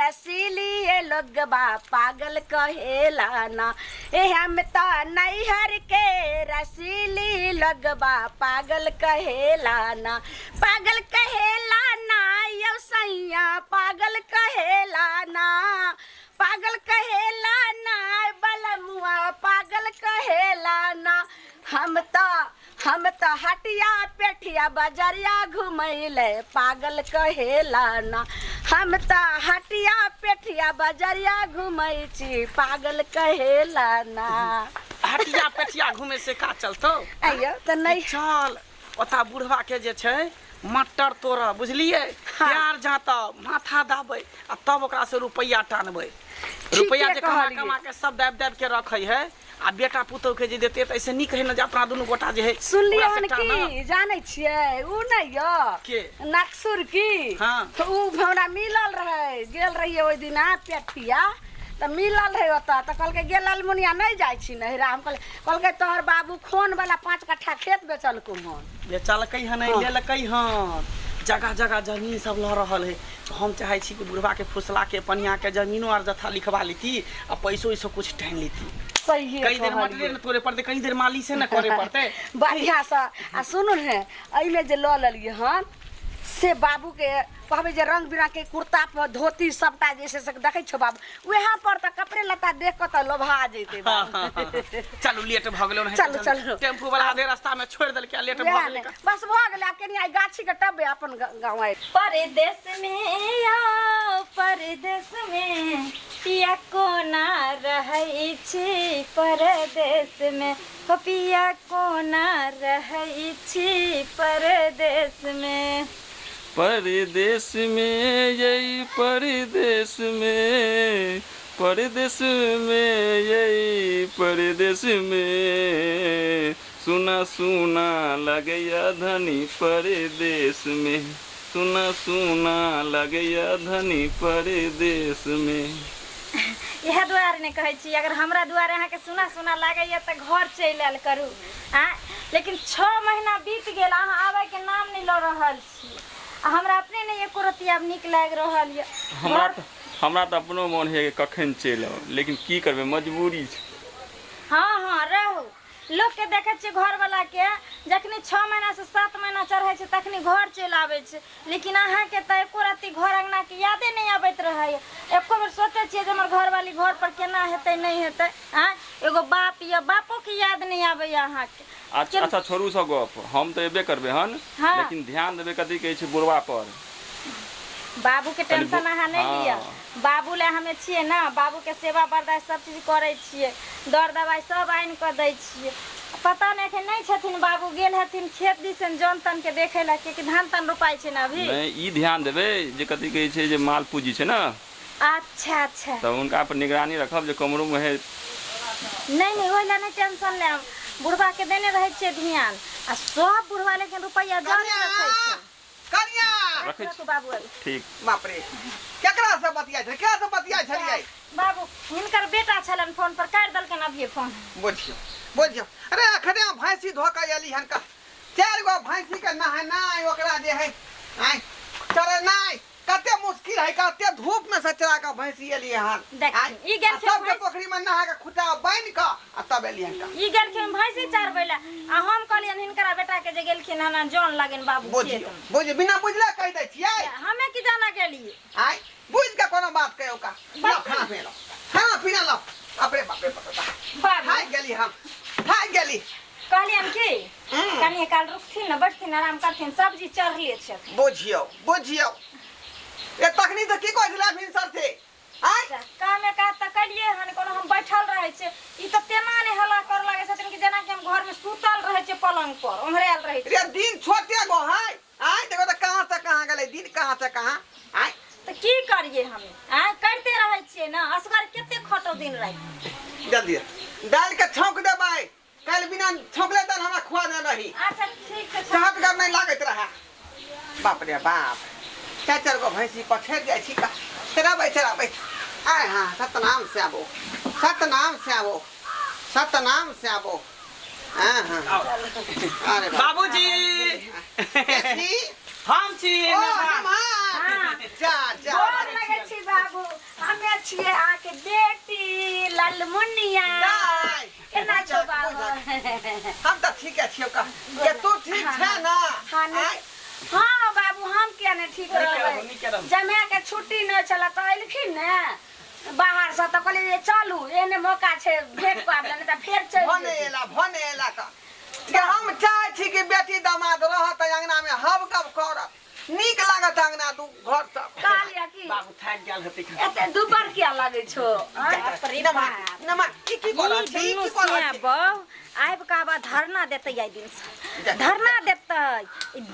रसीली ये लोग बा पागल कहेला ना। हम तो नैहर के रसीली लोग बा पागल कहेला ना। पागल कहेला ना यो सैया पागल कहेला ना। पागल कहेला ना बलमुआ पागल कहेला ना। हम तो हटिया पेठिया बजरिया घुमैले पागल कहेला ना। हम तो हटिया पेठिया बजरिया घुमै छी पागल कहेला ना। हटिया पेठिया घूमे से का चलतो अयो तो नहीं चल ओता बुढ़वा के जे छै मटर तोड़ बुझलिए प्यार जाता माथा दाबे आ तब ओकरा से रुपया टानबे। रुपया जे कमा के सब दाब के रखे है आ बेटा पुतौ के जे देते त ऐसे नी कहे न जे अपना दुनु गोटा जे है सुनलिए हन की जानै छियै उ नहीं यो के नक्सुर की हां तो उ हमरा मिलल रहे गेल रहिए ओइ दिन पेठिया त मिलल है ओता त कहल के गेल अलमुनिया नहीं जाय छी नहिरा। हम कहल के तोहर बाबू खोन वाला 5 कट्ठा खेत बेचल को हन बेचलकै हन नहीं लेलकै हन जगह जगह जमीन सब ल रहल है। तो हम चाहे छी कि बुढ़वा के फुसला के पनिया के जमीनो और जथा लिखवा लेती आ पैसो इसो कुछ टाइन लेती। सही है कई देर मटले न तोरे पड़ते कई देर माली से न करे पड़ते बढ़िया सा। आ सुनु ने अइमे जे ल लेलिए हन से बाबू के कहबे जे रंग बिरंग के कुर्ता पर धोती सबटा जैसे से देखे छो बाबू वहाँ पर त कपड़े लता देख के त लोभा जैते चलो लेट भ गेलो चलो चलो टेम्पू वाला आधे रास्ता में छोड़ देल के लेट भ गेल बस भ गेल केनी आई गाछी के टबे अपन गांव आइ परदेश में आओ परदेश में पिया कोना रहै छी परदेश में हो पिया कोना रहै छी परदेश में। परदेश में यही परदेश में परदेश में यही परदेश में सुना सुना लगैया धनी परदेश में सुना सुना लगैया धनी परदेश में। यह दुआरे ने कहै छी अगर हमरा दुआरे अहाँ के सुना सुना लागैया त घर चलि आयल करू आ लेकिन 6 महीना बीत गेल अहाँ आबै के नाम नहीं ल रहल छी। हमरा अपने नहीं एको रति अब निक लाग रहल ये। हमरा त अपनो मन है कखन चलि आउ लेकिन की करबे मजबूरी छै। हाँ रहू लोग के देखे छे घर वाला के जखनी 6 महीना से 7 महीना चढ़े छे तखनी घर चल आवे छे लेकिन अहाँ के त एको रति घर अंगना के यादे नहीं आबैत रहे। एको बेर सोचे छे जे हमर घर वाली घर पर केना हेतै नहीं हेतै हां एगो बाप या बापो के याद नहीं आबै अहाँ के। अच्छा छोड़ू सब गप हम तो एबे करबे हन लेकिन ध्यान देबे कथी कहै छै बुढ़वा पर। बाबू के टेंशन अहाँ नहीं लिया बाबू ले हमें छिए ना बाबू के सेवा बर्दाश्त सब चीज करे छिए दर दवाई सब आइन कर दै छिए। पता नहीं कि नहीं छथिन बाबू गेल हथिन खेत दिसन जन तन के देखे ला कि धान तन रोपाई छै ना अभी नहीं ई ध्यान देबे जे कथी कहै छै जे माल पूजी छै ना। अच्छा तो उनका पर निगरानी रखब जे कमरू में है नहीं ओइला नहीं टेंशन ले बुढ़वा के देने रहे छे ध्यान आ सब बुढ़वा लेकिन रुपया जान रखे छे कनिया रखे तो बाबू अभी ठीक बाप रे केकरा से बतिया छै केकरा से बतिया छलिए बाबू हिनकर बेटा छलन फोन पर काट दल के अभी फोन बुझियो अरे अखने भैंसी धोका एली हन का 4 गो भैंसी के नहाय ओकरा जे है आय चरे नहीं कते मुश्किल है कते धूप में से चरा का भैंसी एली हन ई गेल सब के पोखरी में नहा के खुटा बांध के आ तब एली हन का ई गेल के भैंसी चार बेला आ हम कहलियन हिनकरा बेटा के जे गेलखिन हन जौन लागन बाबू बुझ बिना बुझले कह दै छियै हमें की जाना गेलिए आय बुझ के कोनो बात कहो का खाना पीना लो अपरे बाप रे बाप हाय गेली हम हाय गेली कहलियन की कनी काल रुकथिन न बैठथिन आराम करथिन सब्जी चढ़ले छै बुझियो ए तखनी त की कहै छला फिर सर थे आय काम में का त कलिए हन कोनो हम बैठल रहे छै ई त तेना ने हल्ला कर लागे छथिन कि जेना कि हम घर में सुतल रहे छै पलंग पर ओहरेल रहे छै। रे दिन छोटे गो है आय देखो त कहां से कहां गेलै दिन कहां से कहां आय त की करिए हम आय करते रहे छिए ना असगर केते खटो दिन रात जल्दी डाल के छौंक देबै कल बिना छौंकले त हमरा खुआ दे रही। अच्छा ठीक छै चाहत कर नहीं लागत रहा बाप रे बाप 4 गो भैंसी पछेर जाय छी का तेरा बैठ आय हां सतनाम से आबो हां अरे बाबूजी छी हम छी ओ हम जा गोर लगे छी बाबू छिए आके बेटी लालमुनिया केना छौ बाबू हम तो ठीक है छियो का ये तू ठीक है ना हाँ बाबू हम क्या नहीं ठीक रहबै जमे के छुट्टी न चला त अइलखिन ने बाहर से तो कहली चलू एने मौका छे भेट पाबला नहीं त फेर चल भने एला का कि हम चाहे छी कि बेटी दामाद रहत अंगना में हब कब करत नीक लागत अंगना तू घर सब कालिया की बाबू थाक गेल हते एते दुबर क्या लागे छो नमा की करत छी की करत आबि का बा धरना देते आई दिन से धरना देते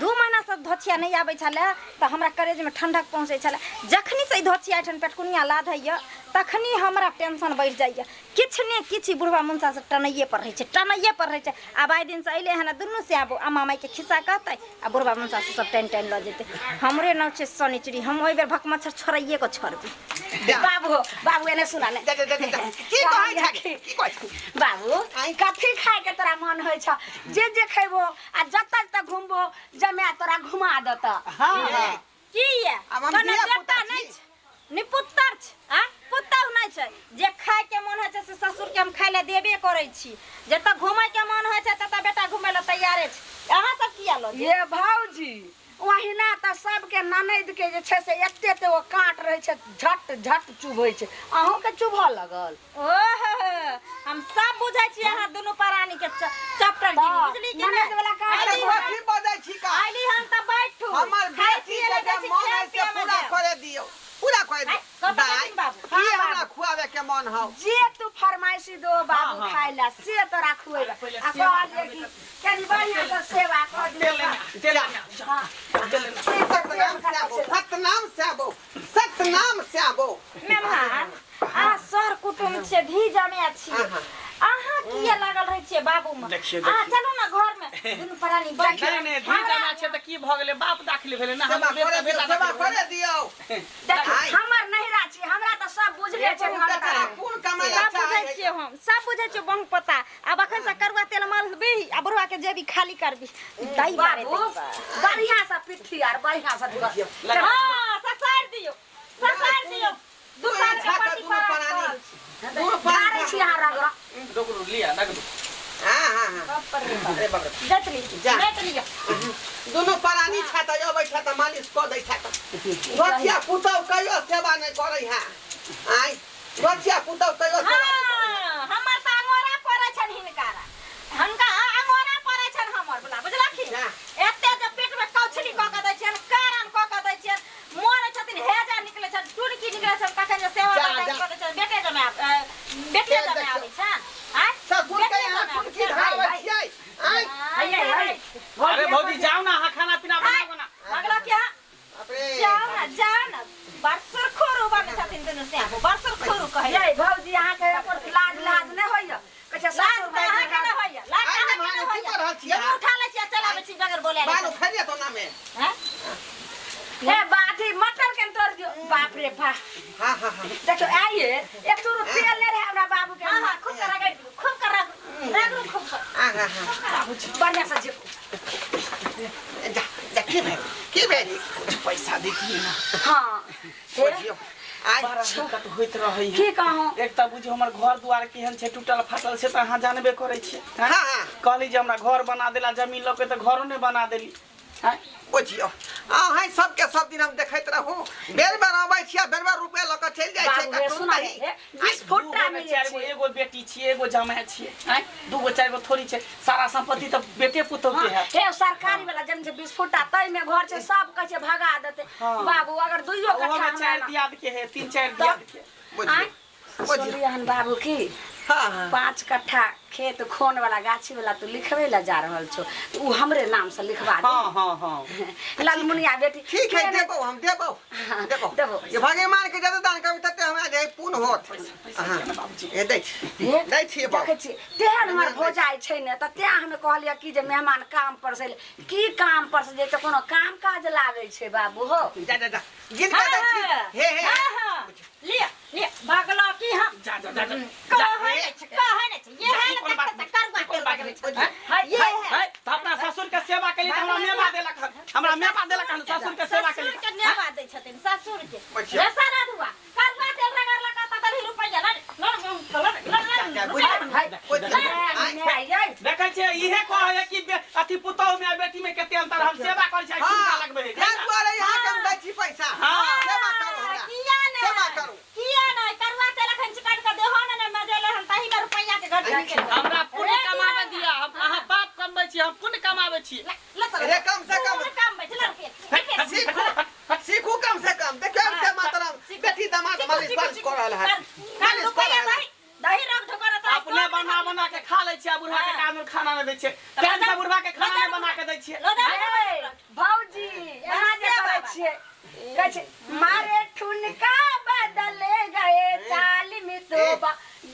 2 महीना से धोचिया नहीं आबै छले त हमरा करेज में ठंडक पहुंचे छले जखनी से धोचिया ठन पेटकुनिया लाधैया तखनी हमरा टेंशन बढ़ जाइए किछ ने किछ बुढ़वा मुंसा से टनइए पर रहे छे अब आई दिन से अइले हन दुनु से आबो अम्मा माई के खिस्सा कहते आ बुढ़वा मुंसा से सब टेन ल जेते हमरे नाव छे सनिचरी हम ओइ बेर भक मच्छर छोड़ाइए को छोड़बी बाबू एने सुना ने की कहै छ बाबू कथी खाए के तोरा मन होय छ जे खैबो आ जत तक घुमबो जमे तोरा घुमा देत हां की ये कने बेटा नहीं निपुत्तर छ पुतहु नहीं छै जे खाए के मन होय छै से ससुर के हम खाय ले देबे करै छी जत घुमै के मन होय छै तत बेटा घुमै ल तैयारे छै अहाँ सब किया लो ये भौजी वहिना त सबके ननद के जे छै से एते ते ओ काट रहे छै झट चुभै छै अहूं के चुभा लगल ओह हम सब बुझै छी अहाँ दुनु प्राणी के चैप्टर बुझली कि ननद वाला काट अरे कथी बजै छी का आइली हम त बैठू हमर बेटी के मन है से पूरा करे दियो दाई की हमरा खुआवे के मन हो जे तू फरमाइशी दो बाबू खाए ला से तोरा खुएबा आ कहलिए कि कनी बढ़िया से सेवा कर दे सतनाम से आबो मेहमान आ सर कुटुम से भी जमे छी अहाँ किया लागल रहे छिए बाबू में चलो ना घर में दुनु प्राणी बैठ नहीं धी जमा छै त की भ गेलै बाप दाखिल भेलै ना हम सेवा करे दियो हमर नहिरा छी हमरा त सब बुझले छै कोन कमाई सब बुझै छिए हम सब बुझै छिए बहु पता अब अखन से करुआ तेल माल भी आ बुढ़वा के जेबी खाली करबी दई बारे बढ़िया से पिट्ठी आर बढ़िया से दियो हां ससार दियो दुकान के पट्टी गाड़ी छी हां रगड़ा डोकरू लिया लगदू हां अरे बाप रे जतली जतली दोनों प्राणी छाता अबै छाता मालिश क दै छाता बच्चा पुतौ कहियो सेवा नहीं करै है आई बच्चा पुतौ कहियो सेवा हमर त अंगोरा परै छन हिनकारा हनका अंगोरा परै छन हमर बोला बुझलखी एते जे पेट में कौछली क क दै छन कारण क क दै छन मोरे छथिन हेजा निकले छन टुनकी निकले छन कखन जे सेवा क दै छन बेटे जमे आबै छन ससुर के यहाँ टुनकी धावे छियै आई अरे भौजी जाओ ना खाना पीना बनाओ ना अगला क्या जाओ ना बरसर खोरू बने छथिन दुनु से आबो बरसर खोरू कहे ये भौजी अहाँ के लाज नहीं होइया कछे ससुर लाज अहाँ के नहीं होइया लाज अहाँ के नहीं होइया ये उठा ले छिया चलाबे छी बगैर बोले बालू खरिया तो ना में हैं हे बाठी मटर के तोड़ दियो बाप रे बाप हां देखो आइए एक तो तेल ले रहे हमरा बाबू के हां खूब कर रगड़ खूब कर रगड़ खूब कर हां बढ़िया से जे जा की भाई कुछ पैसा देती ना हां बुझियो आज बड़ा दिक्कत होइत रहै की कहूं एक त बुझियो हमर घर दुआर केहन छै टूटल फाटल छै त अहाँ जानबे करै छियै हां कहली जे हमरा घर बना देला जमीन ल के त घरो नै बना देली हैं बुझियो अहाँ सबके सब दिन हम देखैत रहू बेर बेर आबै छियै बेर बेर रुपया ल के चल जाइ छै बाबू रे कतौ सुना नहीं 20 फुटा में चारगो एगो बेटी छियै एगो जमाई छियै हैं दूगो चारगो थोड़ी छै सारा संपत्ति त बेटे पुतौ के है हे सरकारी वाला जमीन छै 20 फुटा तई में घर छै सब कह छै भगा देते बाबू अगर दुइयो ओहो कट्ठा में 4 दियाद के है 3-4 दियाद के बुझियो सुनियन बाबू की हां 5 कट्ठा खेत खोन वाला गाछी वाला तू लिखवे ला जा रहल छो उ हमरे नाम से लिखवा दे हां लालमुनिया बेटी ठीक है देबो हम देबो देबो ये भगवान के जब दान करब तते हमरा जे पूर्ण होत हां ए दै छी बाबू देखै छी तेहन हमर भोजाई छै ने त त्या हमें कहलिया कि जे मेहमान काम पर से की काम पर से जे त कोनो काम काज लागै छै बाबू हो जा गिन के दै छी हे ले भागलो की हम जा कहै नहीं ये है ना करवा के ये है अपना ससुर के सेवा के लिए हमरा मेवा देलक ससुर के सेवा के लिए के नेवा दै छथिन ससुर के जैसा ना हुआ करवा तेल रगड़ लगा हमरा पुण्य कमावे दिया हम अहाँ बाप कमबै छी हम पुण्य कमावे छी रे कम से कम सीखू कम से कम देखियो के मातरम बेटी दामाद मालिश कर रहल है मालिश कर रहल है दही रख ढोकर त अपने बना के खा लै छियै बुढ़वा के कानून खाना नहीं दै छियै टाइम से बुढ़वा के खाना नहीं बना के दै छियै भौजी यहाँ जे करै छियै कहै छै मारे ठुनका बदले गए चाल में तो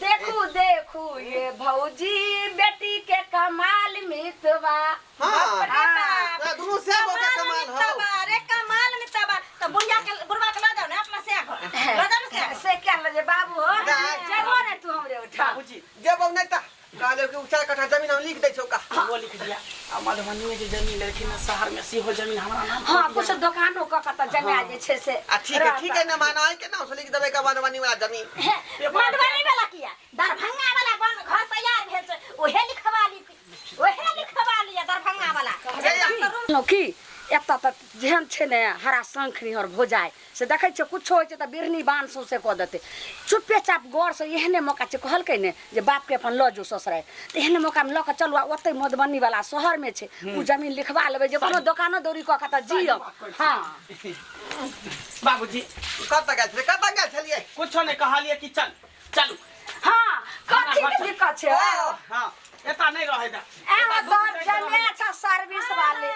देखू देखू ये भौजी बेटी के कमाल में तो हां दुनु से के कमाल हो अरे कमाल में तबा तो बुढ़वा के ला जाओ ना अपना से घर ला जाओ से क्या लगे बाबू हो जगो ने तू हमरे उठा बाबूजी जब नहीं ता काले के 4 कट्ठा जमीन हम लिख दै छौ का वो लिख दिया आ मधुबनी में जे जमीन लेकिन शहर में सीहो जमीन हमरा नाम हां कुछ दुकानों का कत जमा जे छे से ठीक है ना माना है के नाम से लिख देबे का मधुबनी वाला जमीन मधुबनी वाला किया दरभंगा वाला घर तैयार भेल छै ओहे लिखवा लिया दरभंगा वाला नो की एता त जेहन छै ने हरा शंखनी और भोजाय से देखै छ कुछो होय छै त बिरनी बान से क देते चुपे चाप गौर से एहने मौका छै कहलकै ने जे बाप के अपन ल जो ससुराय त एहने मौका में ल के चलू ओते मधुबनी वाला शहर में छै उ जमीन लिखवा लेबे जे कोनो दुकानो दौरी क के त जियो हां बाबूजी कत गए छलिए कुछो नहीं कहलिए कि चलू हां कथि के दिक्कत छै हां एता नहीं रहे दा ए दर जमे छ सर्विस वाले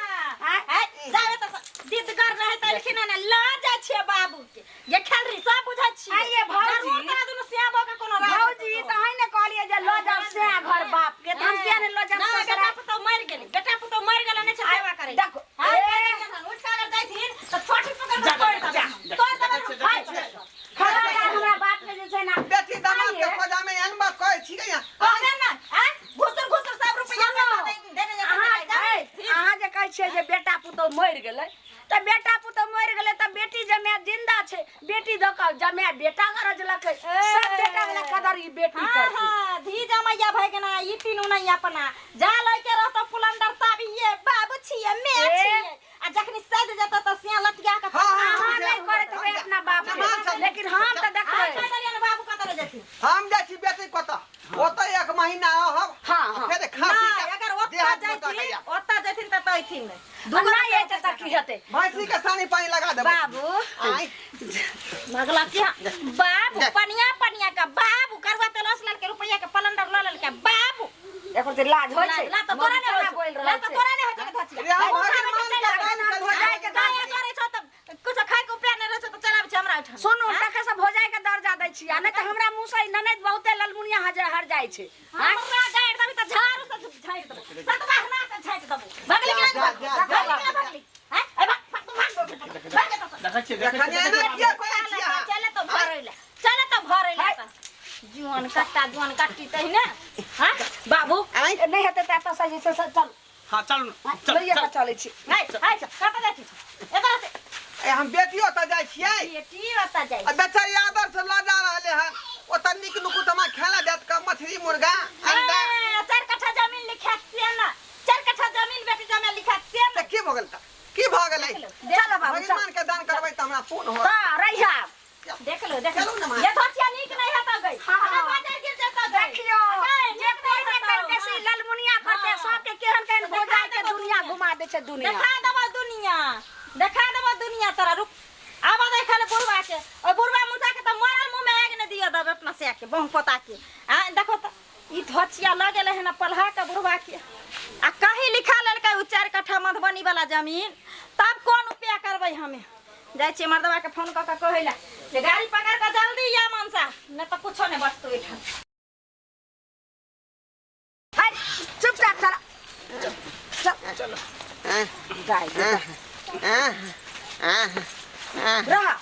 जावे त दीद कर रहे त लेकिन ना ला जाय छै बाबू के ये खेल रही सब बुझै छी आइए भौजी दुनु सियाबो के कोनो भौजी त है ने कहलिए जे ल जाओ से घर बाप के हम के ने ल जाओ बेटा पुतो मर गेलै नै छै सेवा करे देखो उठ के अगर जाइथिन त छोटी पकड़ के तोड़ देबे खड़ा हमरा बाप के जे छै ना बेटी दामाद के खोजा में एन बात कहै छी के आगे ना घुसर सब रुपया देने अहाँ जे कहै छियै जे बेटा पुतो मरि गेलै त बेटा पुतो मरि गेलै त बेटी जमे जिंदा छै बेटी द क जमे बेटा गरज लकै सब बेटा वाला कदर ई बेटी करती हां धी जमैया भै गेना ई तीनू नै अपना जा लय के रहत पुलंदर ताबिए बाबू छिए मैं छिए आ जखनी सद जत त सिया लटिया के हां नहीं करत बे अपना बाप लेकिन हम त देखबै कतरिया बाबू कतरे जेथि हम जाइ छी बेटी कत ओतै 1 महीना रहब हां फेर खासी ना अगर ओत्ता जैथिन त तैथिन दुगना ये त की हेतै भैंसी के सानी पानी लगा देबै बाबू आई मगला क्या बाबू पनिया का बाबू करवा तेलस लाल के रुपया के पलंदर ल लेल के बाबू एकर त लाज होय छै ला त तोरा ने बोल ला रहल त छै तोरा ने होय छै धचिया रे हम भगवान के भोजाय के दाया करे छ त कुछ खाय के उपाय नै रह छ त चलाब छ हमरा उठा सुनू तके से भोजाय के दर्जा दै छी आ नै त हमरा मुंह से ननद बहुते ललमुनिया हर जाय छै हमरा गाड़ दबी त झाड़ू से झाड़ दबो सतबा हना से झाड़ दबो भगली के भगली हैं ए देखै छी देखनिया ना किया कहै छी चले तो भरैला त जुआन काटी तही ने हां बाबू नै हेतै त एत से जे छै से चल हां चलू चलिए त चलै छी हाय कत जाती एकर से हम बेटियो त जाइ छियै बेटी ओता जाई आ बेचारी आदर से ला जा रहले हैं ओत निक नुकु तमा खेला देत का मछली मुर्गा अंडा 4 कट्ठा जमीन लिखा से ना 4 कट्ठा जमीन बेटी जमीन लिखा से त की भ गेल त की भ गेलै चल बाबू चल भगवान के दान करबै त हमरा पूर्ण हो त रहिया देख लो ये धचिया नीक नहीं हता गई बाजार गिर जाता गई देखियो जे कोई ने कर के सी ललमुनिया करते सब के केहन भोजाय के दुनिया घुमा दे छै दुनिया देखा देबो दुनिया तोरा रुक आबा देख ले बुढ़वा के ओय बुढ़वा मुसा के त मरल मुंह में आग ने दियो दब अपना से के बहु पता के आ देखो त ई धचिया लगेले है ना पलहा के बुढ़वा के आ कहीं लिखा लेल के 4 कट्ठा मधुबनी वाला जमीन तब कौन उपाय करबै हमें जाय छी मर्दवा के फोन क के कहैला जे गाड़ी पकड़ के जल्दी या मनसा न त कुछो ने बचतो एठन हाय चुपचाप चल चलो जाय रहा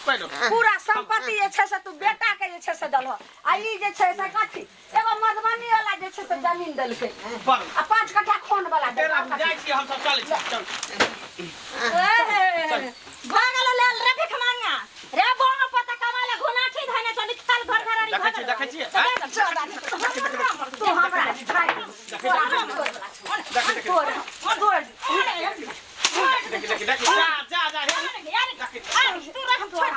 पूरा संपत्ति जे छै से तू बेटा के जे छै से दलहो आ ई जे छै से कथि एगो मधुबनी वाला जे छै से जमीन देलकै आ 5 कट्ठा खोन वाला जाय छी हम सब चलै छी भागल लेल रे भिख मांगा रे बोंग पता कमाले घुनाठी धने चली खाल घर घरारी देखै छी तू हमरा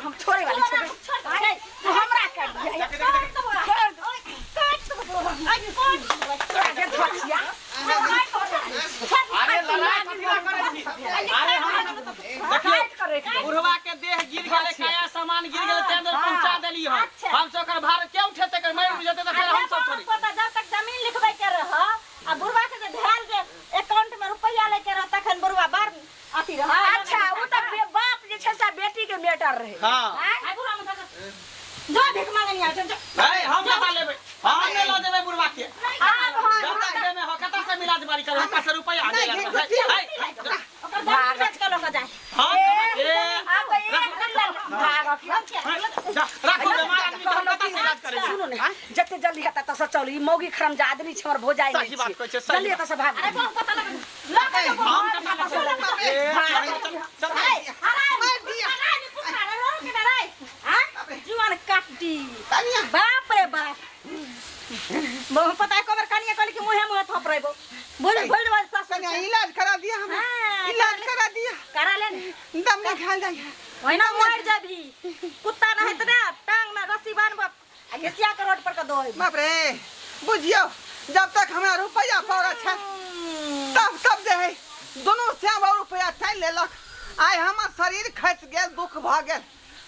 हम छोड़े वाले तू हमरा कर अब से ओकर भार के उठेते कर मर जेते त फिर हम सब थोड़ी पता जब तक जमीन लिखबै के रह आ बुढ़वा के जे ध्यान जे अकाउंट में रुपया लेके रह तखन बुढ़वा बार अथी रह अच्छा वो तो बाप जे छै से बेटी के मैटर रहे। हां आ बुढ़वा में जो भिख मांगनी आ जो अरे हम लगा लेबै हम ले लो देबै बुढ़वा के अब हम जब तक दे में हो कता से मिलाज बारी कर हम से रुपया आ नहीं, जाएगा ओकर जमीन बेच के लोग जाए हां अब एक भाग राखो बेमार आदमी के हम कता से इलाज करे सुनो ने जते जल्दी हेता तस चल ई मौगी खरम जा आदमी छै हमर भोजाई नहीं सही बात कहै छै, सही जल्दी बात। एतऽ से भाग अरे को पता लग लग हम कता से चल मार दिया जुआन काटी कनिया बाप रे बाप बहु पता है कबर कनिया कहली कि मुहे मुहे थप रहिबो बोल बोल बोल सास कनिया इलाज करा दिया हम हाँ, इलाज करा दिया करा ले दम नहीं खा जाए ओइना मर जाबी कुत्ता न हेत ना टांग में रस्सी बांध आ घिसिया के रोड पर के दो बाप रे बुझियो जब तक हमरा रुपया पौरा छै तब जे है दोनों से रुपया ठैल लेलक आइ हमर शरीर खस गेल दुख भ गेल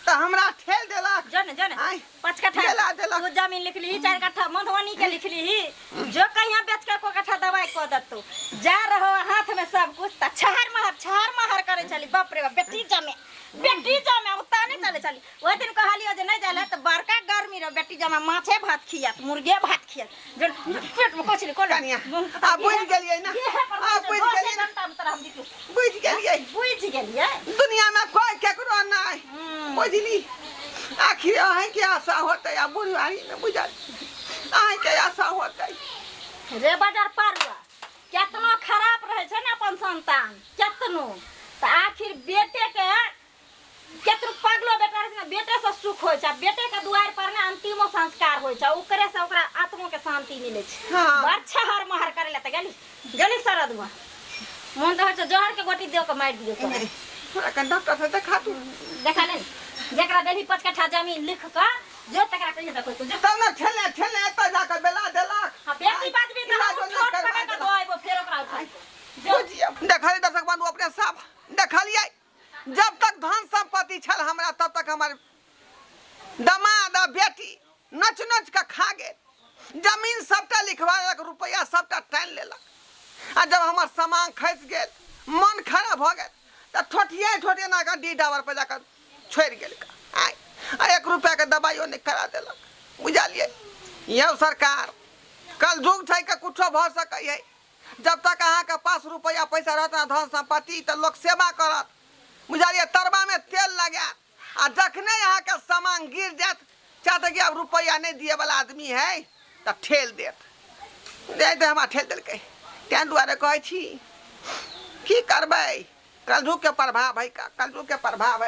त हमरा ठेल देलक जन जन आइ 5 कट्ठा देला देलक तू जमीन लिख ली 4 कट्ठा मधुबनी के लिख ली जो कहिया बेच के को कट्ठा दवाई को दत्तो जा रहो हाथ में सब कुछ त छहर महर करे चली बाप रे बाप बेटी जमे उता नहीं चले चली ओइ दिन कहलियो जे नहीं जाला त बड़का गर्मी रो बेटी जमे माछे भात खियात मुर्गे भात खियात जन पेट में कोचली कोन कनिया आ बुझ गेलियै ना आ बुझ गेलियै ना बुझ गेलियै दुनिया में कोई केकरो नहीं बुझली आखिर अहें के आशा होते आ बुढ़ारी में बुझल अहें के आशा होते रे बाजार पारुआ केतनो खराब रहे छै ना अपन संतान केतनो त आखिर बेटे के केतनो पगलो बेटा रहे छै ना बेटे से सुख होय छै बेटे के दुआर पर ना अंतिमो संस्कार होय छै ओकरे से ओकरा आत्मा के शांति मिले छै हाँ। बड़ छहर महर करे ले त गेली सरदवा मन त होय छै जहर के गोटी देव के मार दियो तो थोड़ा कन डॉक्टर से देखा तू देखा ले जेकरा देली 5 कट्ठा जमीन लिख के जो तकरा कहिए त कोई जो तब ना ठेले एत जाकर बेला देलक हां बेसी बात भी त हम छोट पका के दोइबो फेर ओकरा उठा बुझियो देखलिए दर्शक बंधु अपने सब देखलिए जब तक धन संपत्ति छल हमरा तब तक हमारे दमाद आ बेटी नच नच के खा गेल जमीन सबटा लिखवालक रुपया सबटा टाइन लेलक आ जब हमर सामान खस गेल मन खराब हो गेल त ठोठिए ना डी डावर पे जाकर छोड़ गेल आय आ 1 रुपया के दवाइयो नहीं करा देलक बुझलिए यौ सरकार कल जुग छै के कुछो भ सकै है जब तक अहाँ के पास रुपया पैसा रहता धन संपत्ति त लोग सेवा करत बुझलिए तरबा में तेल लगा आ जखने यहाँ के सामान गिर जात चाहते कि अब रुपया नहीं दिए वाला आदमी है त ठेल देत हमरा ठेल देलकै तैं दुआरे कहै छी की करबै कलजुग के प्रभाव है कलजुग के प्रभाव है।